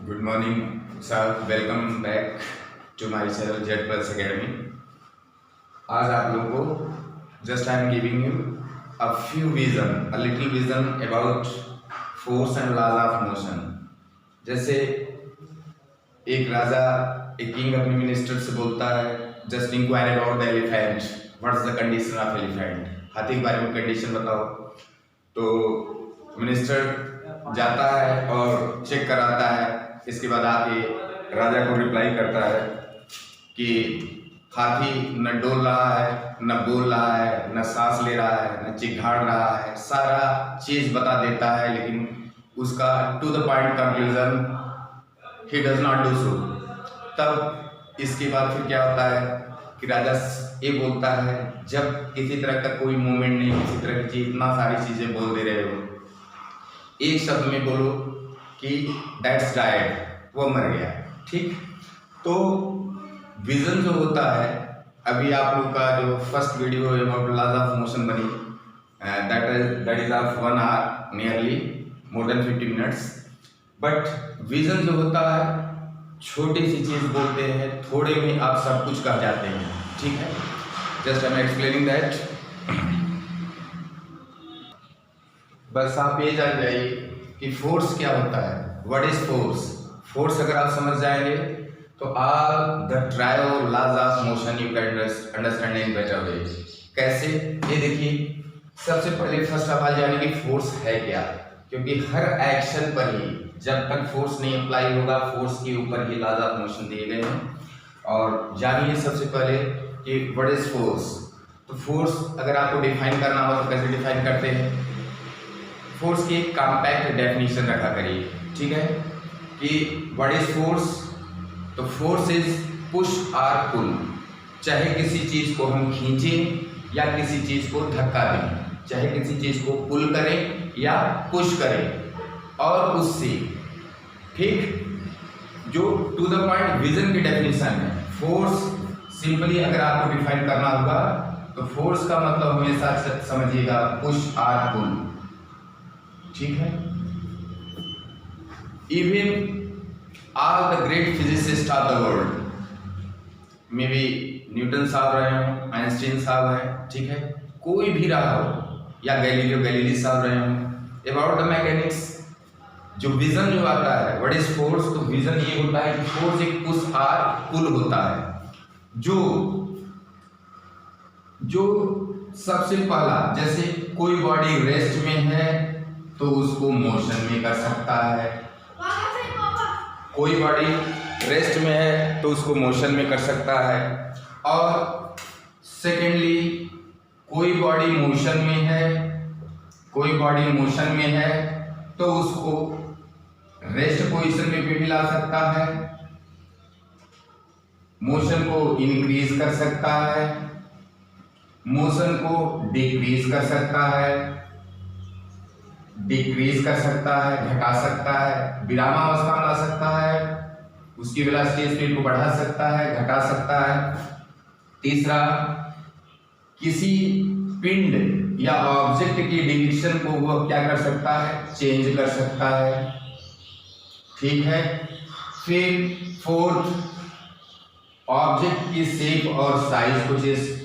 Good morning, sir. Welcome back to my channel Jet Plus Academy. आज आप लोगों को just I am giving you a little vision about force and laws of motion. जैसे एक राजा एक king अपने minister से बोलता है just inquire about the elephant. What is the condition of elephant? हाथी के बारे में कंडीशन बताओ। तो मिनिस्टर जाता है और चेक कराता है। इसके बाद आके राजा को रिप्लाई करता है कि हाथी न डोल रहा है, न बोल रहा है, न सांस ले रहा है, न चिघाड़ रहा है, सारा चीज बता देता है, लेकिन उसका टू द पॉइंट कंक्लूजन ही डज नॉट डू सो। तब इसके बाद फिर क्या होता है कि राजा ये बोलता है जब किसी तरह का कोई मूवमेंट नहीं, किसी तरह की चीज, इतना सारी चीजें बोल दे रहे हो, एक शब्द में बोलो कि दैट्स डाइड, वो मर गया। ठीक, तो विजन जो होता है, अभी आप लोग का जो first video about laws of motion बनी, दैट इज ऑफ 1 hour नियरली, more than 50 minutes। But vision जो होता है छोटी सी चीज बोलते हैं, थोड़े में आप सब कुछ कह जाते हैं। ठीक है, just I am explaining that. बस आप ये जान जाइए कि फोर्स क्या होता है, व्हाट इज फोर्स। फोर्स अगर आप समझ जाएंगे तो all the trio laws of motion you can understand in better way. कैसे, ये देखिए, सबसे पहले फर्स्ट ऑफ ऑल जानिए कि फोर्स है क्या, क्योंकि हर एक्शन पर ही जब तक फोर्स नहीं अप्लाई होगा, फोर्स के ऊपर ही लॉज ऑफ मोशन दिए गए हैं। और जानिए सबसे पहले कि व्हाट इज फोर्स। तो फोर्स अगर आपको डिफाइन करना हो तो कैसे डिफाइन करते हैं। फोर्स की एक कॉम्पैक्ट डेफिनेशन रखा करिए, ठीक है, कि व्हाट इज फोर्स। तो फोर्स इज पुश और पुल। चाहे किसी चीज को हम खींचें या किसी चीज को धक्का दें, चाहे किसी चीज को पुल करें या पुश करें, और उससे, ठीक, जो टू द पॉइंट विजन की डेफिनेशन है। फोर्स सिंपली अगर आपको डिफाइन करना होगा तो फोर्स का मतलब हमेशा समझिएगा पुश और पुल। ठीक है, even all the great physicist of the world, may be Newton साहब रहे हो, आइंस्टीन साहब है, ठीक है, कोई भी रहा हो, या गैलीलियो गैलीली साहब रहे हो, अबाउट द मैकेनिक्स जो विजन जो आता है, व्हाट इज फोर्स। तो विजन ये होता है कि फोर्स एक पुश और पुल होता है। जो सबसे पहला, जैसे कोई बॉडी रेस्ट में है तो उसको मोशन में कर सकता है, कोई बॉडी रेस्ट में है तो उसको मोशन में कर सकता है। और सेकेंडली, कोई बॉडी मोशन में है तो उसको रेस्ट पोजीशन में भी ला सकता है, मोशन को इंक्रीज कर सकता है, मोशन को डिक्रीज कर सकता है, घटा सकता है, विरामावस्था में ला सकता है, उसकी वेलोसिटी स्पीड को बढ़ा सकता है, घटा सकता है। तीसरा, किसी पिंड या ऑब्जेक्ट की डायरेक्शन को वो क्या कर सकता है, चेंज कर सकता है। ठीक है, फिर फोर्थ, ऑब्जेक्ट की शेप और साइज को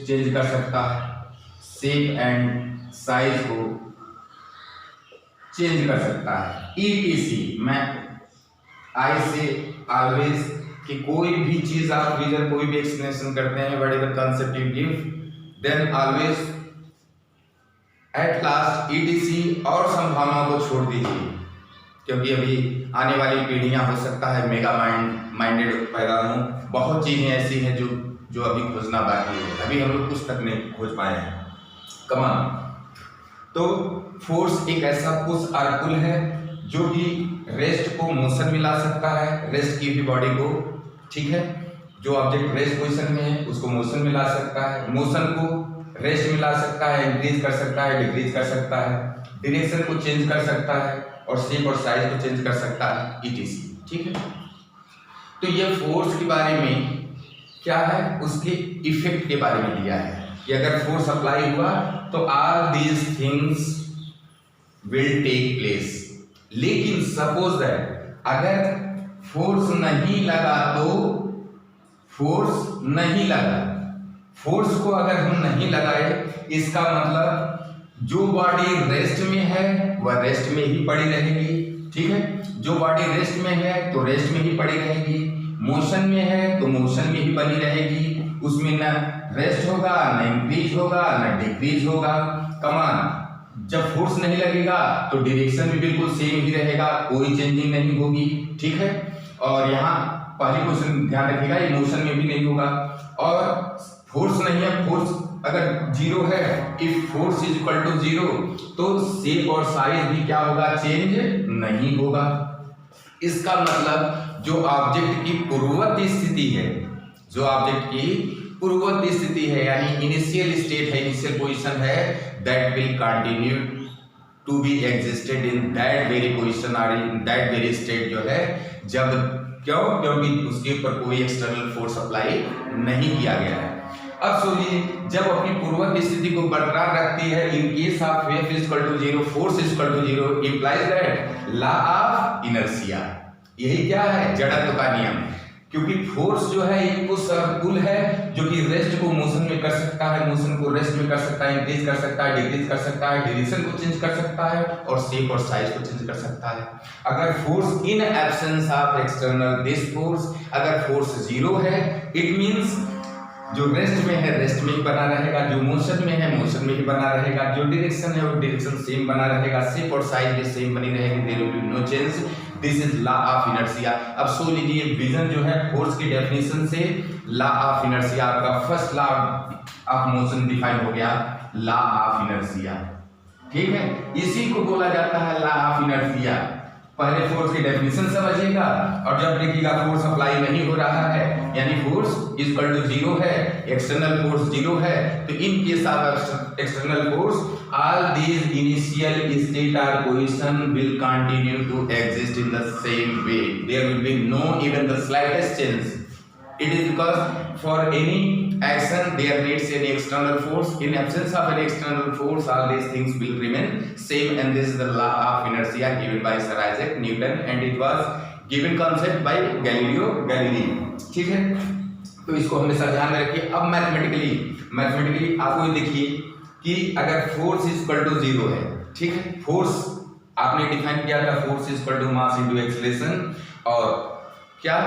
चेंज कर सकता है, शेप एंड साइज को चेंज कर सकता है। ईटीसी, मैं आई से ऑलवेज कि कोई भी चीज आप विजन, कोई भी एक्सप्लेनेशन करते हैं, what is the concept you give, then always at last ETC और संभावनाओं को छोड़ दीजिए, क्योंकि अभी आने वाली पीढ़ियां हो सकता है मेगा माइंडेड पैदा हों। बहुत चीजें ऐसी हैं जो अभी खोजना बाकी है, अभी हम लोग कुछ तक नहीं खोज पाए हैं। कमान, तो फोर्स एक ऐसा पुश और पुल है जो कि रेस्ट को मोशन में ला सकता है, रेस्ट की भी बॉडी को, ठीक है, जो ऑब्जेक्ट रेस्ट पोजीशन में है उसको मोशन में ला सकता है, मोशन को रेस्ट में ला सकता है, इंक्रीज कर सकता है, डिक्रीज कर सकता है, डायरेक्शन को चेंज कर सकता है, और शेप और साइज को चेंज कर सकता है, ईटीसी। ठीक है, तो ये फोर्स के बारे में क्या है, उसके इफेक्ट के बारे में दिया है कि अगर फोर्स अप्लाई हुआ तो all these things will take place. लेकिन सपोज दैट अगर फोर्स नहीं लगा तो फोर्स नहीं लगा, फोर्स को अगर हम नहीं लगाए इसका मतलब जो बॉडी रेस्ट में है वह रेस्ट में ही पड़ी रहेगी, ठीक है। जो बॉडी रेस्ट में है तो रेस्ट में ही पड़ी रहेगी, मोशन में है तो मोशन में ही बनी रहेगी, उसमें ना रेस्ट होगा, ना इंक्रीज होगा, ना डिक्रीज होगा। कमान जब फोर्स नहीं लगेगा तो डायरेक्शन भी बिल्कुल सेम ही रहेगा, कोई चेंजिंग नहीं होगी, ठीक है। और यहाँ पहली क्वेश्चन ध्यान रखिएगा, ये मोशन में भी नहीं होगा। और फोर्स नहीं है, फोर्स अगर जीरो है, if force is equal to zero तो शेप और साइज भी क्या होगा, चेंज नहीं होगा। इसका मतलब जो ऑब्जेक्ट की पूर्ववर्ती स्थिति है, जो ऑब्जेक्ट की पूर्ववर्ती स्थिति है यानी इनिशियल स्टेट है, इनिशियल पोजीशन है, that will continue to be existed in that very position और इन दैट वेरी स्टेट जो है, जब क्यों, क्योंकि उसके ऊपर कोई एक्सटर्नल फोर्स अप्लाई नहीं किया गया है। अब सोचिए जब अपनी पूर्ववर्ती स्थिति को बरकरार रखती है, in case of F is equal to zero, force is equal to zero, implies that law of inertia, यही क्या है, जड़त्व का नियम। क्योंकि फोर्स जो है एक पुश और पुल है जो कि रेस्ट को मोशन में कर सकता है, मोशन को रेस्ट में कर सकता है, इंक्रीज कर सकता है, डिक्रीज कर सकता है, डायरेक्शन को चेंज कर सकता है और शेप और साइज को चेंज कर सकता है। अगर force in absence of external this force, अगर फोर्स जीरो है, इट मींस जो रेस्ट में है रेस्ट में ही बना रहेगा, जो मोशन में है मोशन में ही बना रहेगा, जो डायरेक्शन है वो डायरेक्शन सेम बना रहेगा, शेप और साइज भी सेम बनी रहेगी, there will be no change. This is law of inertia. अब सो लीजिए विजन जो है फोर्स की डेफिनेशन से लॉ ऑफ इनर्शिया, आपका first law of motion define हो गया, लॉ ऑफ इनर्शिया, ठीक है। इसी को बोला जाता है लॉ ऑफ इनर्शिया। पहले फोर्स की डेफिनेशन समझिएगा और जब देखिएगा फोर्स अप्लाई नहीं हो रहा है यानी force is equal to zero है, एक्सटर्नल फोर्स जीरो है, तो in case of external force all these initial state or position will continue to exist in the same way, there will be no even the slightest change. It is because for any action there needs an external force, in absence of an external force all these things will remain same, and this is the law of inertia given by Sir Isaac Newton and it was given concept by Galileo Galilei, ठीक है। तो इसको हमेशा ध्यान में रखिए। अब mathematically आपको ये देखिए कि अगर force is equal to zero है, ठीक है, फोर्स आपने डिफाइन किया था, force is equal to mass into acceleration और क्या,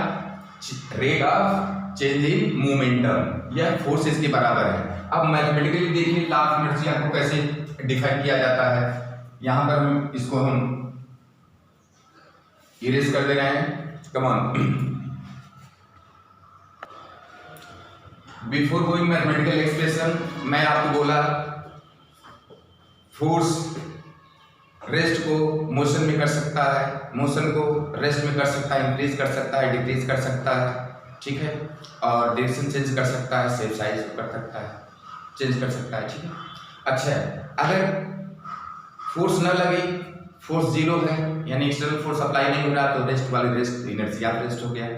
rate of change in momentum, यह फोर्स इसके बराबर है। अब मैथमेटिकली देखिए लॉ ऑफ इनर्शिया को कैसे डिफाइन किया जाता है। यहां पर हम इसको इरेज कर दे रहे हैं, come on. Before going mathematical expression मैं आपको बोला फोर्स रेस्ट को मोशन में कर सकता है, मोशन को रेस्ट में कर सकता है, इंक्रीज कर सकता है, डिक्रीज कर सकता है, ठीक है, और डायरेक्शन चेंज कर सकता है, शेप साइज कर सकता है, चेंज कर सकता है, ठीक है। अच्छा अगर फोर्स न लगे, फोर्स जीरो है यानी एक्सटर्नल फोर्स अप्लाई नहीं हो रहा तो रेस्ट वाली रेस्ट इनर्शिया रेस्ट हो गया।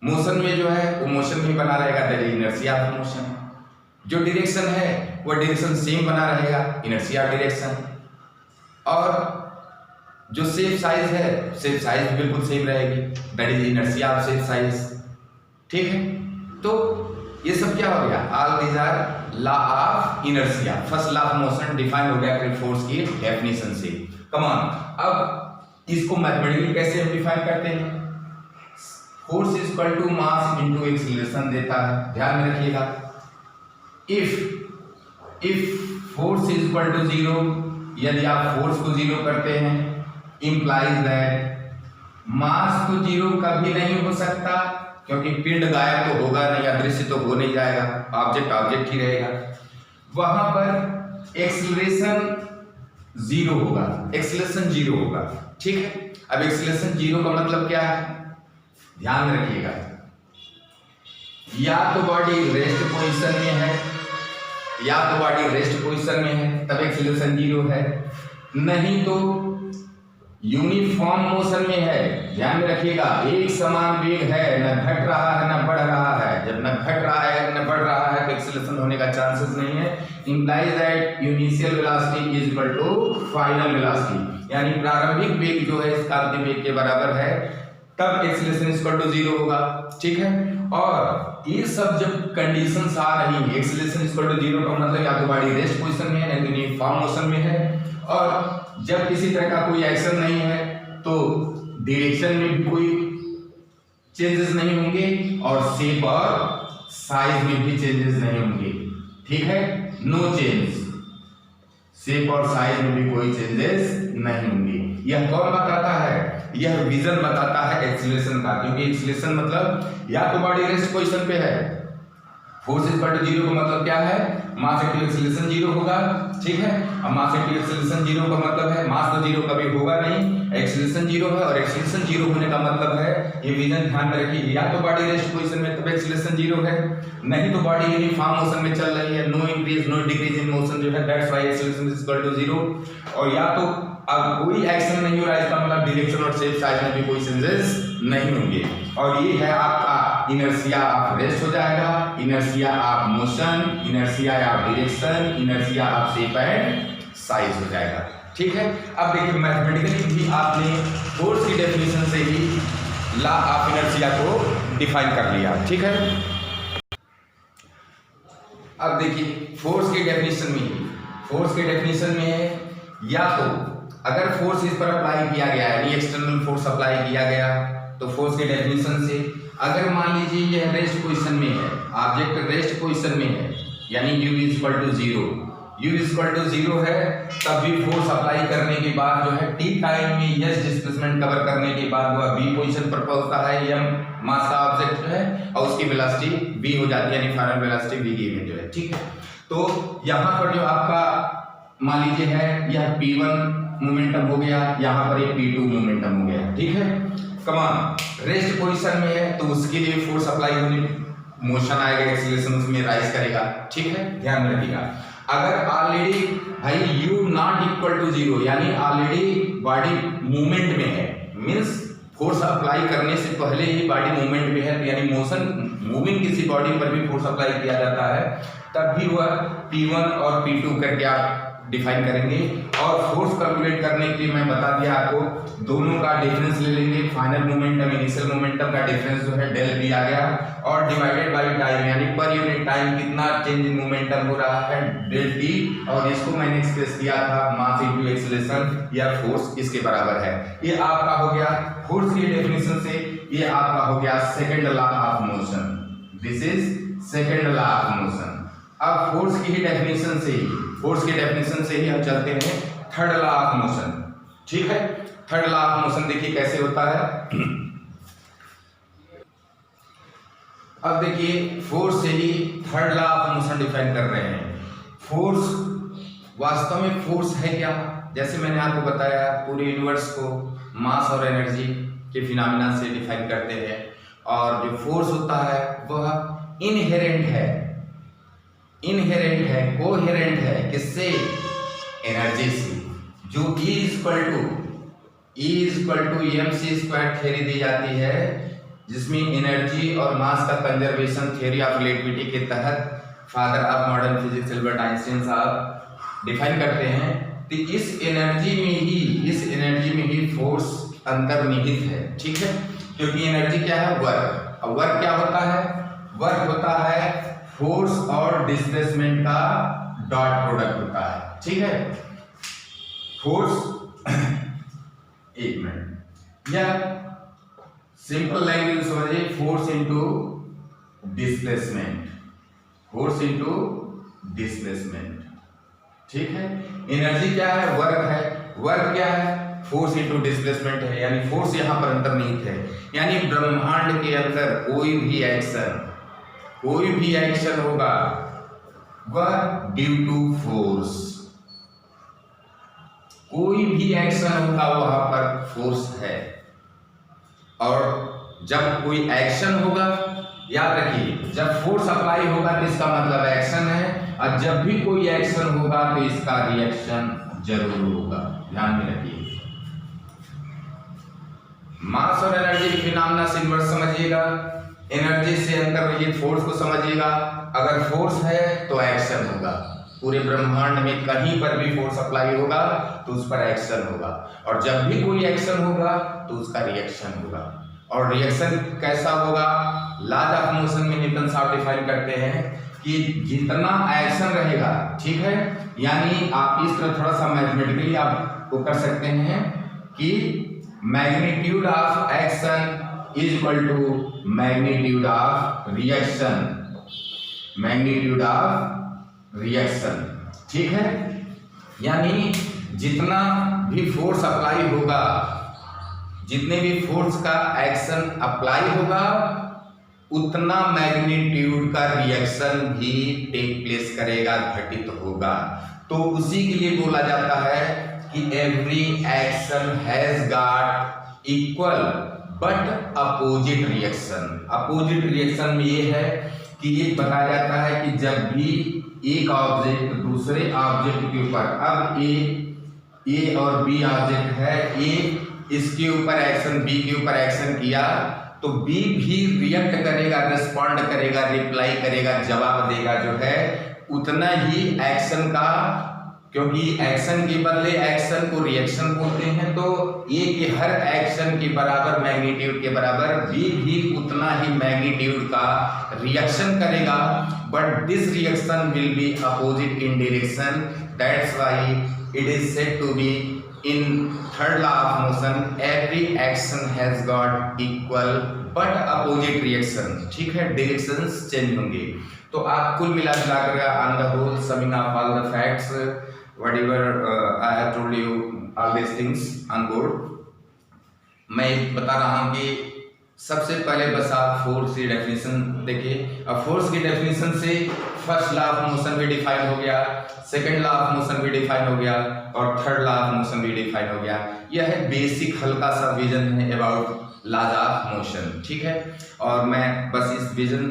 मोशन में जो है वो मोशन में बना रहेगा, that is inertia of motion. जो डायरेक्शन है वो डायरेक्शन सेम बना रहेगा, इनर्शिया डायरेक्शन। और जो शेप साइज है, शेप साइज बिल्कुल सेम रहेगी, that is inertia of shape size, ठीक है। तो ये सब क्या हो गया, all these are law of inertia. First law of motion define हो गया फोर्स की डेफिनेशन से। कम ऑन, अब इसको मैथमेटिकली कैसे हम डिफाइन करते हैं। Force is equal to mass into acceleration देता है, ध्यान में रखिएगा। If force is equal to zero, यदि आप फोर्स को जीरो करते हैं, इंप्लाइज दैट मास तो जीरो कभी नहीं हो सकता क्योंकि पिंड गायब तो होगा नहीं, अदृश्य तो हो नहीं जाएगा, ऑब्जेक्ट ही रहेगा। वहां पर एक्सीलरेशन जीरो होगा, एक्सीलरेशन जीरो होगा, ठीक है। अब एक्सीलरेशन जीरो का मतलब क्या है, ध्यान में रखिएगा। या तो बॉडी रेस्ट पोजीशन में है, या तो बॉडी रेस्ट पोजीशन में है तब एक्सीलरेशन जीरो है, नहीं तो यूनिफॉर्म मोशन में है, ध्यान में रखिएगा। एक समान वेग है, न घट रहा है न बढ़ रहा है, जब न घट रहा है न बढ़ रहा है तो एक्सीलरेशन होने का चांसेस नहीं है। Implies that initial velocity is equal to final velocity, यानी प्रारंभिक वेग जो है इसका अंतिम वेग के बराबर है। तब एक्सीलरेशन इक्वल टू 0 होगा, ठीक है। और ये सब जब कंडीशंस आ रही है, एक्सीलरेशन इक्वल टू 0 का मतलब या तो बॉडी रेस्ट पोजीशन में है नहीं तो यूनिफॉर्म मोशन में है, और जब किसी तरह का कोई एक्शन नहीं है तो डायरेक्शन में भी कोई चेंजेस नहीं होंगे और शेप और साइज में भी चेंजेस नहीं होंगे, ठीक है, नो चेंज, शेप और साइज में भी कोई चेंजेस नहीं होंगे। यह कौन बताता है? यह विजन बताता है एक्सीलरेशन का, क्योंकि एक्सीलरेशन मतलब या तो बॉडी रेस्ट पोजीशन पे है, फोर्स इक्वल टू 0 का मतलब क्या है? मास इंटू एक्सीलरेशन 0 होगा, ठीक है। अब मास इंटू एक्सीलरेशन 0 का मतलब है मास तो 0 कभी होगा नहीं, एक्सीलरेशन 0 है, और एक्सीलरेशन 0 होने का मतलब है, ये विजन ध्यान में रखिए, या तो बॉडी रेस्ट पोजीशन में तब एक्सीलरेशन 0 है, नहीं तो बॉडी यूनिफॉर्म मोशन में चल रही है, no increase no decrease in motion जो है, that's why acceleration is equal to 0। और या तो अब कोई एक्शन नहीं हो रहा है, इसका मतलब डायरेक्शन और शेप साइज में भी कोई चेंजेस नहीं होंगे। और ये है आपका इनर्शिया ऑफ रेस्ट हो जाएगा, inertia of motion, inertia of direction, inertia of shape and size हो जाएगा, ठीक है। अब देखिए मैथमेटिकली भी आपने फोर्स की डेफिनेशन से ही लॉ ऑफ इनर्शिया को डिफाइन कर लिया, ठीक है। अब देखिए फोर्स की डेफिनेशन में है, या तो अगर फोर्स इस पर अप्लाई किया गया है, यानी एक्सटर्नल फोर्स अप्लाई किया गया, तो फोर्स के डेफिनेशन से अगर मान लीजिए यह रेस्ट पोजीशन में है, ऑब्जेक्ट रेस्ट पोजीशन में है, यानी u equal to 0, u equal to 0 है, तब भी फोर्स अप्लाई करने के बाद जो है t टाइम में s डिस्प्लेसमेंट कवर करने के बाद वह v पोजीशन पर पहुंचता है, m मास का ऑब्जेक्ट जो है, और उसकी वेलोसिटी v हो जाती है, यानी फाइनल वेलोसिटी v गिवन जो है, ठीक है। तो यहाँ पर जो आपका मान लीजिए है यह p1 मोमेंटम हो गया, यहाँ पर एक p2 मोमेंटम हो गया, ठीक है। कमान रेस्ट पोजीशन में है तो उसके लिए फोर्स अप्लाई होने, मोशन आएगा, एक्सीलरेशन उसमें राइज करेगा, ठीक है, ध्यान में रखिएगा। अगर ऑलरेडी भाई u नॉट इक्वल टू 0, यानी ऑलरेडी बॉडी मूवमेंट में है, मींस फोर्स अप्लाई करने से पहले ही बॉडी मूवमेंट में है, यानी मोशन मूविंग किसी बॉडी पर भी फोर्स अप्लाई किया जाता है, तब भी वह p1 और p2 करके आप डिफाइन करेंगे। और फोर्स कैलकुलेट करने के लिए मैं बता दिया आपको, दोनों का डिफरेंस ले लेंगे, फाइनल मोमेंटम इनिशियल मोमेंटम का डिफरेंस जो है डेल p आ गया, और डिवाइडेड बाय टाइम, यानी पर यूनिट टाइम कितना चेंज इन मोमेंटम हो रहा है, डेल t, और इसको मैंने एक्सप्रेस किया था मास इनटू एक्सीलरेशन या फोर्स, इसके बराबर है। ये आपका हो गया फोर्स की डेफिनेशन से, ये आपका हो गया second law of motion, this is second law of motion. अब फोर्स की डेफिनेशन से ही हम चलते हैं थर्ड लॉ ऑफ मोशन, ठीक है। थर्ड लॉ ऑफ मोशन देखिए कैसे होता है। अब देखिए फोर्स से ही third law of motion define कर रहे हैं। फोर्स वास्तव में फोर्स है क्या? जैसे मैंने आपको बताया पूरे यूनिवर्स को मास और एनर्जी के फिनोमेना से डिफाइन करते हैं, और जो फोर्स होता है वह इनहेरेंट है, कोहेरेंट है, किससे? एनर्जी से, जो E equal to mc² theory दी जाती है, जिसमें एनर्जी और मास का कंजर्वेशन थ्योरी ऑफ रिलेटिविटी के तहत father of modern physics Albert Einstein साहब डिफाइन करते हैं। तो इस एनर्जी में ही फोर्स अंतर्निहित है, ठीक है, क्योंकि एनर्जी क्या है? वर्क। अब वर्क क्या होता है? वर्क होता है फोर्स और डिस्प्लेसमेंट का डॉट प्रोडक्ट होता है, ठीक है। फोर्स एक मिनट, या सिंपल लैंग्वेज समझिए, फोर्स इनटू डिस्प्लेसमेंट, ठीक है। एनर्जी क्या है? वर्क है। वर्क क्या है? फोर्स इनटू डिस्प्लेसमेंट है, यानी फोर्स यहाँ पर अंतर्निहित है, यानी ब्रह्मांड के अंदर कोई भी एक्शन होगा वह ड्यू टू फोर्स, कोई भी एक्शन होगा वहां पर फोर्स है। और जब कोई एक्शन होगा, याद रखिए, जब फोर्स अप्लाई होगा तो इसका मतलब एक्शन है, और जब भी कोई एक्शन होगा तो इसका रिएक्शन जरूर होगा, ध्यान में रखिए। मास और एनर्जी के फिनोमेना से इन्वर्स समझिएगा, एनर्जी से अंतर्निहित फोर्स को समझिएगा। अगर फोर्स है तो एक्शन होगा, पूरे ब्रह्मांड में कहीं पर भी फोर्स अप्लाई होगा तो उस पर एक्शन होगा, और जब भी कोई एक्शन होगा तो उसका रिएक्शन होगा। और रिएक्शन कैसा होगा, लॉज ऑफ मोशन में न्यूटन साहब डिफाइन करते हैं कि जितना एक्शन रहेगा, ठीक है, यानी आप इस तरह थोड़ा सा मैथमेटिकली आप वो कर सकते हैं कि magnitude of action is equal to magnitude of reaction, magnitude of reaction, ठीक है, यानी जितना भी फोर्स अप्लाई होगा, जितने भी फोर्स का एक्शन अप्लाई होगा उतना मैग्नीट्यूड का रिएक्शन भी टेक प्लेस करेगा, घटित होगा। तो उसी के लिए बोला जाता है कि every action has got equal but opposite reaction. Opposite reaction में ये है कि ये बताया जाता है कि जब भी एक ऑब्जेक्ट दूसरे ऑब्जेक्ट के ऊपर, अब ए और बी ऑब्जेक्ट है, ए इसके ऊपर एक्शन, बी के ऊपर एक्शन किया तो बी भी रिएक्ट करेगा, रिस्पॉन्ड करेगा, रिप्लाई करेगा, जवाब देगा जो है उतना ही एक्शन का, क्योंकि एक्शन के बदले एक्शन को रिएक्शन बोलते हैं, तो ए के हर एक्शन के बराबर, मैग्नीट्यूड के बराबर बी भी उतना ही मैग्नीट्यूड का रिएक्शन करेगा, but this reaction will be opposite in direction, that's why it is said to be in third law of motion every action has got equal but opposite reaction, ठीक है, directions change होंगे। तो आप कुल मिला कर on the whole summing up all the facts whatever I have told you all this things on board, मैं बता रहा हूँ कि सबसे पहले बस आप फोर्स की डेफिनेशन देखिए। अब फोर्स की डेफिनेशन से फर्स्ट लॉ ऑफ मोशन भी डिफाइन हो गया, सेकेंड लॉ ऑफ मोशन भी डिफाइन हो गया और थर्ड लॉ ऑफ मोशन भी डिफाइन हो गया। यह है बेसिक हल्का सा विजन है अबाउट लॉज ऑफ मोशन, ठीक है, और मैं बस इस विजन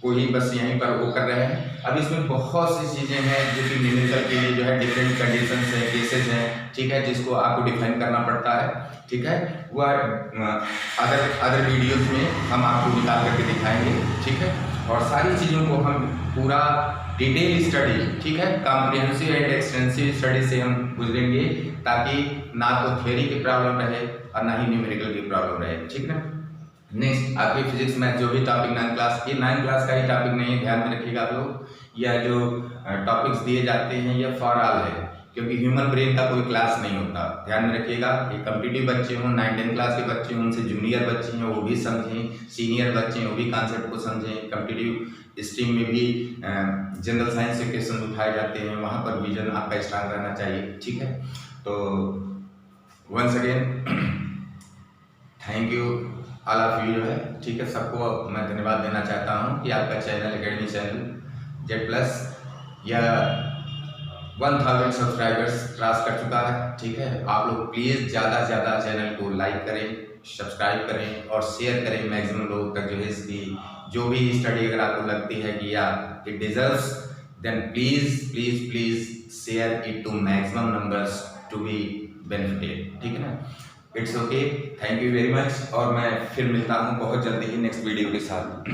को ही बस यहीं पर वो कर रहे हैं। अब इसमें बहुत सी चीज़ें हैं जो कि न्यूमेरिकल के लिए जो है डिफरेंट कंडीशंस हैं, केसेज हैं, ठीक है, जिसको आपको डिफाइन करना पड़ता है, ठीक है, वह अदर वीडियोस में हम आपको निकाल करके दिखाएंगे, ठीक है, और सारी चीज़ों को हम पूरा डिटेल स्टडी, ठीक है, कॉम्प्रिहेंसिव एंड एक्सटेंसिव स्टडी से हम गुजरेंगे ताकि ना तो थ्योरी की प्रॉब्लम रहे और ना ही न्यूमेरिकल की प्रॉब्लम रहे, ठीक है। नेक्स्ट आपकी फिजिक्स मैथ जो भी टॉपिक 9th क्लास की, 9th क्लास का ही टॉपिक नहीं है, ध्यान में रखिएगा आप लोग, यह जो टॉपिक्स दिए जाते हैं यह फॉर ऑल है, क्योंकि ह्यूमन ब्रेन का कोई क्लास नहीं होता, ध्यान में रखिएगा। ये कॉम्पिटिटिव बच्चे हों, 9th क्लास के बच्चे हों, उनसे जूनियर बच्चे हैं वो भी समझें, सीनियर बच्चे हैं वो भी कॉन्सेप्ट को समझें। कॉम्पिटिटिव स्ट्रीम में भी जनरल साइंस से क्वेश्चन उठाए जाते हैं, वहाँ पर विजन आपका स्ट्रांग रहना चाहिए, ठीक है। तो once again thank you all of you जो है, ठीक है, सबको मैं धन्यवाद देना चाहता हूँ कि आपका चैनल एकेडमी चैनल Z+ या 1000 सब्सक्राइबर्स क्रॉस कर चुका है, ठीक है। आप लोग प्लीज़ ज़्यादा से ज़्यादा चैनल को लाइक करें, सब्सक्राइब करें और शेयर करें मैक्सिमम लोगों तक, जो है इसकी जो भी स्टडी अगर आपको लगती है कि या it deserves, then please please please share it to maximum numbers to be benefited, ठीक है ना। It's okay, thank you very much, और मैं फिर मिलता हूँ बहुत जल्दी ही नेक्स्ट वीडियो के साथ।